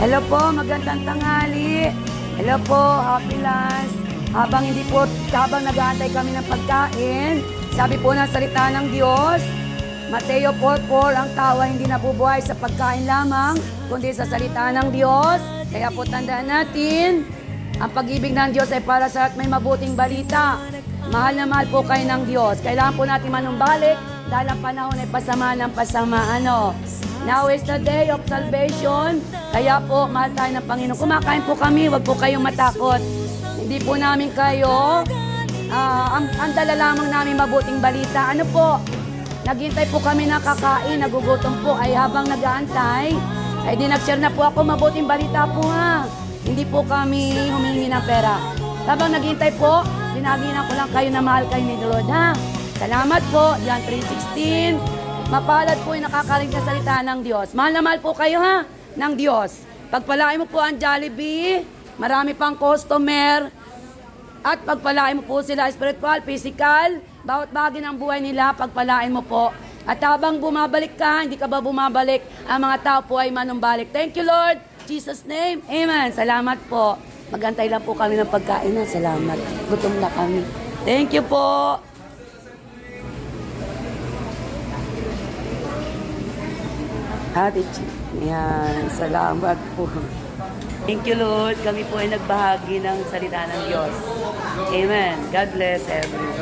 Hello po, magandang tanghali. Hello po, happy lunch. Habang nag-aantay kami ng pagkain, sabi po ng salita ng Diyos, Mateo 4:4, ang tawa hindi nabubuhay sa pagkain lamang, kundi sa salita ng Diyos. Kaya po tandaan natin, ang pag-ibig ng Diyos ay para sa at may mabuting balita. Mahal na mahal po kayo ng Diyos. Kailangan po natin manumbalik dahil ang panahon ay pasama ng pasama. Now is the day of salvation. Kaya po, mahal tayo ng Panginoon. Kumakain po kami, wag po kayong matakot. Hindi po namin kayo, ang dala lamang namin mabuting balita. Ano po? Naghintay po kami na kakain, nagugutom po. Ay habang nag-aantay, ay di nag-share na po ako, mabuting balita po ha. Hindi po kami humingi ng pera. Habang naghintay po, dinaginan ko lang kayo na mahal kayo ni Lord ha. Salamat po, John 3:16. Mapalad po yung nakakarinig na salita ng Diyos. Mahal na mahal po kayo ha, ng Diyos. Pagpalain mo po ang Jollibee, marami pang customer, at pagpalain mo po sila spiritual, physical, bawat bagay ng buhay nila, pagpalain mo po. At habang bumabalik ka, hindi ka ba bumabalik, ang mga tao po ay manumbalik. Thank you Lord, Jesus' name, Amen. Salamat po. Magantay lang po kami ng pagkain na. Salamat. Gutom na kami. Thank you po. Ate Chi. Yan. Salamat po. Thank you, Lord. Kami po ay nagbahagi ng salita ng Diyos. Amen. God bless everyone.